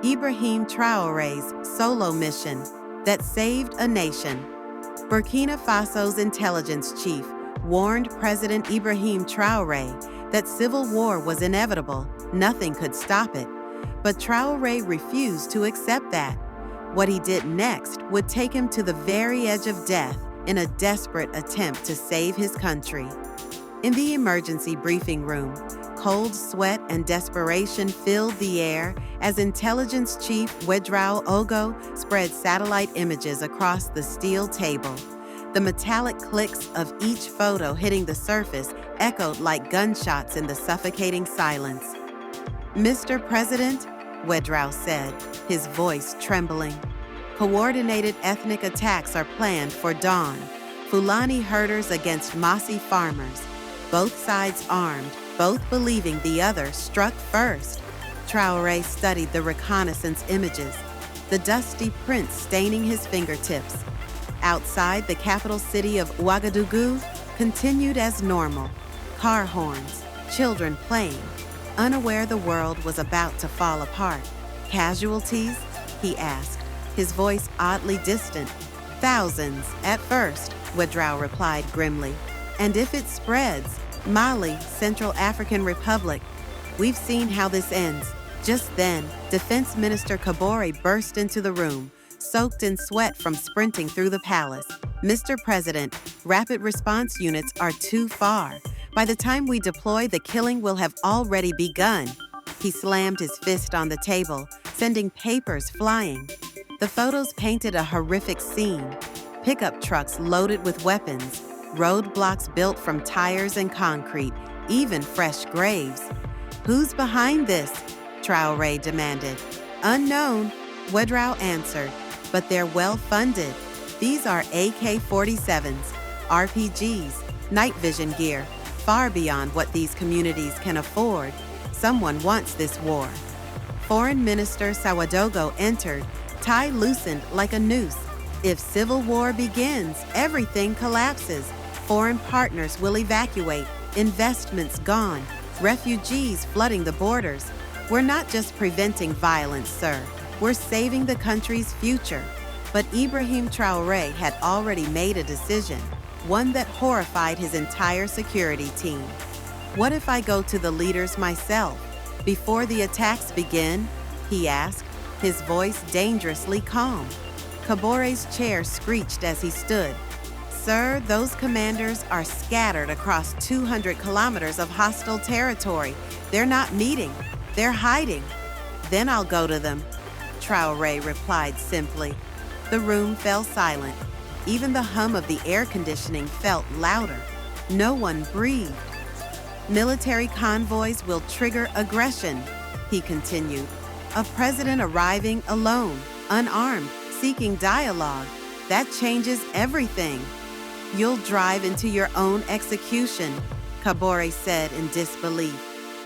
Ibrahim Traoré's solo mission that saved a nation. Burkina Faso's intelligence chief warned President Ibrahim Traoré that civil war was inevitable, nothing could stop it. But Traoré refused to accept that. What he did next would take him to the very edge of death in a desperate attempt to save his country. In the emergency briefing room, cold sweat and desperation filled the air as Intelligence Chief Ouedraogo Ogo spread satellite images across the steel table. The metallic clicks of each photo hitting the surface echoed like gunshots in the suffocating silence. "Mr. President," Ouedraogo said, his voice trembling, "coordinated ethnic attacks are planned for dawn. Fulani herders against Mossi farmers. Both sides armed, both believing the other struck first." Traoré studied the reconnaissance images, the dusty prints staining his fingertips. Outside the capital city of Ouagadougou continued as normal. Car horns, children playing, unaware the world was about to fall apart. "Casualties?" he asked, his voice oddly distant. "Thousands, at first," Ouedraogo replied grimly. "And if it spreads, Mali, Central African Republic, we've seen how this ends." Just then, Defense Minister Kabore burst into the room, soaked in sweat from sprinting through the palace. "Mr. President, rapid response units are too far. By the time we deploy, the killing will have already begun." He slammed his fist on the table, sending papers flying. The photos painted a horrific scene. Pickup trucks loaded with weapons, roadblocks built from tires and concrete, even fresh graves. "Who's behind this?" Traoré demanded. "Unknown," Ouedraogo answered, "but they're well-funded. These are AK-47s, RPGs, night vision gear, far beyond what these communities can afford. Someone wants this war." Foreign Minister Ouedraogo entered, tie loosened like a noose. If civil war begins, everything collapses. Foreign partners will evacuate, investments gone, refugees flooding the borders. "We're not just preventing violence, sir. We're saving the country's future." But Ibrahim Traoré had already made a decision, one that horrified his entire security team. "What if I go to the leaders myself? Before the attacks begin?" he asked, his voice dangerously calm. Kabore's chair screeched as he stood. "Sir, those commanders are scattered across 200 kilometers of hostile territory. They're not meeting. They're hiding." "Then I'll go to them," Traoré replied simply. The room fell silent. Even the hum of the air conditioning felt louder. No one breathed. "Military convoys will trigger aggression," he continued. "A president arriving alone, unarmed, seeking dialogue. That changes everything." "You'll drive into your own execution," Kabore said in disbelief.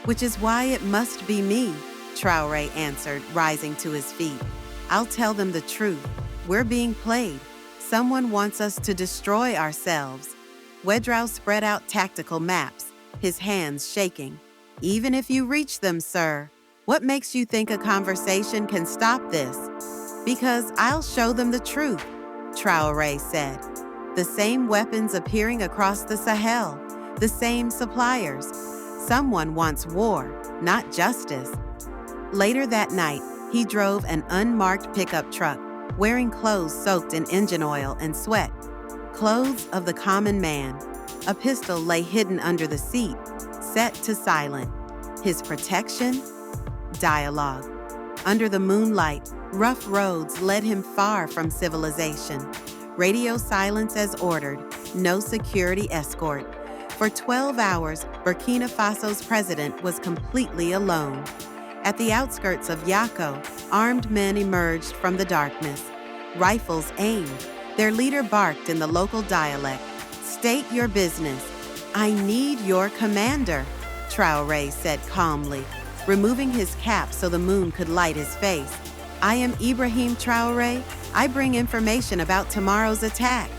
"Which is why it must be me," Traoré answered, rising to his feet. "I'll tell them the truth. We're being played. Someone wants us to destroy ourselves." Ouedraogo spread out tactical maps, his hands shaking. "Even if you reach them, sir, what makes you think a conversation can stop this?" "Because I'll show them the truth," Traoré said. "The same weapons appearing across the Sahel, the same suppliers. Someone wants war, not justice." Later that night, he drove an unmarked pickup truck, wearing clothes soaked in engine oil and sweat. Clothes of the common man. A pistol lay hidden under the seat, set to silent. His protection? Dialogue. Under the moonlight, rough roads led him far from civilization. Radio silence as ordered, no security escort. For 12 hours, Burkina Faso's president was completely alone. At the outskirts of Yako, armed men emerged from the darkness. Rifles aimed. Their leader barked in the local dialect. "State your business." "I need your commander," Traoré said calmly, removing his cap so the moon could light his face. "I am Ibrahim Traoré. I bring information about tomorrow's attack."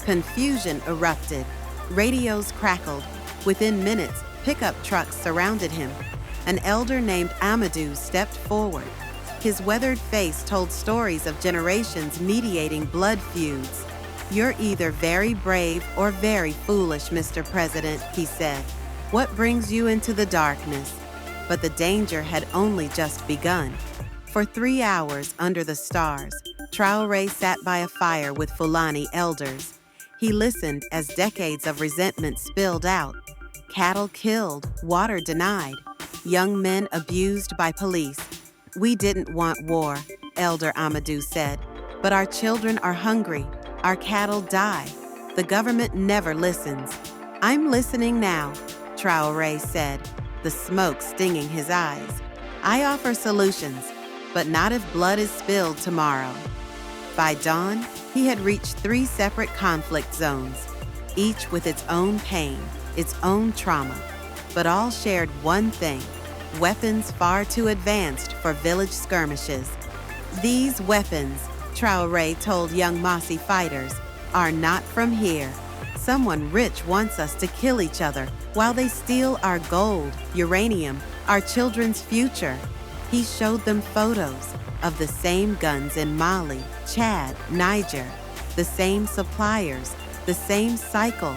Confusion erupted. Radios crackled. Within minutes, pickup trucks surrounded him. An elder named Amadou stepped forward. His weathered face told stories of generations mediating blood feuds. "You're either very brave or very foolish, Mr. President," he said. "What brings you into the darkness?" But the danger had only just begun. For 3 hours under the stars, Traoré sat by a fire with Fulani elders. He listened as decades of resentment spilled out. Cattle killed, water denied, young men abused by police. "We didn't want war," Elder Amadou said, "but our children are hungry, our cattle die. The government never listens." "I'm listening now," Traoré said, the smoke stinging his eyes. "I offer solutions, but not if blood is spilled tomorrow." By dawn, he had reached 3 separate conflict zones, each with its own pain, its own trauma, but all shared one thing: weapons far too advanced for village skirmishes. "These weapons," Traoré told young Mossi fighters, "are not from here. Someone rich wants us to kill each other while they steal our gold, uranium, our children's future." He showed them photos of the same guns in Mali, Chad, Niger, the same suppliers, the same cycle.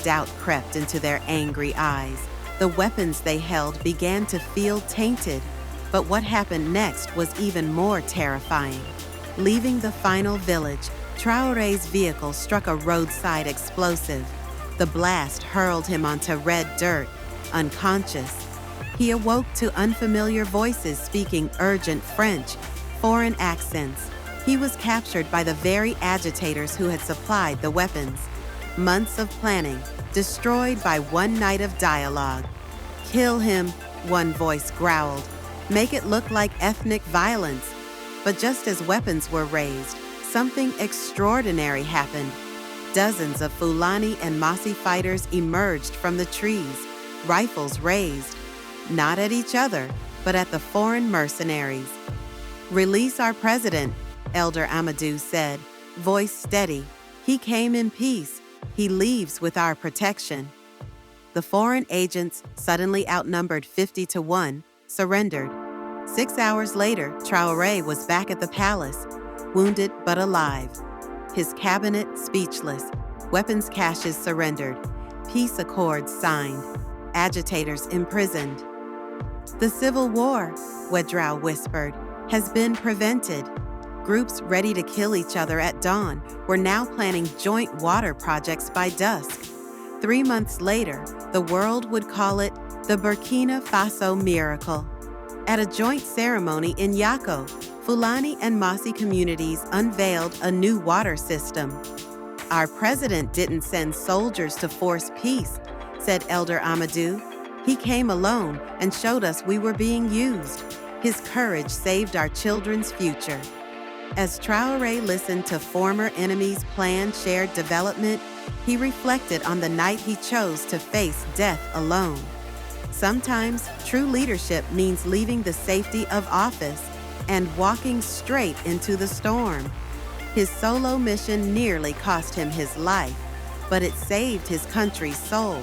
Doubt crept into their angry eyes. The weapons they held began to feel tainted. But what happened next was even more terrifying. Leaving the final village, Traoré's vehicle struck a roadside explosive. The blast hurled him onto red dirt, unconscious. He awoke to unfamiliar voices speaking urgent French, foreign accents. He was captured by the very agitators who had supplied the weapons. Months of planning, destroyed by one night of dialogue. "Kill him," one voice growled. "Make it look like ethnic violence." But just as weapons were raised, something extraordinary happened. Dozens of Fulani and Mossi fighters emerged from the trees, rifles raised, not at each other, but at the foreign mercenaries. "Release our president," Elder Amadou said, voice steady. "He came in peace. He leaves with our protection." The foreign agents, suddenly outnumbered 50 to 1, surrendered. 6 hours later, Traoré was back at the palace, wounded but alive. His cabinet speechless, weapons caches surrendered, peace accords signed, agitators imprisoned. "The civil war," Ouedraogo whispered, "has been prevented." Groups ready to kill each other at dawn were now planning joint water projects by dusk. 3 months later, the world would call it the Burkina Faso miracle. At a joint ceremony in Yako, Fulani and Mossi communities unveiled a new water system. "Our president didn't send soldiers to force peace," said Elder Amadou. "He came alone and showed us we were being used. His courage saved our children's future." As Traoré listened to former enemies plan shared development, he reflected on the night he chose to face death alone. Sometimes true leadership means leaving the safety of office and walking straight into the storm. His solo mission nearly cost him his life, but it saved his country's soul.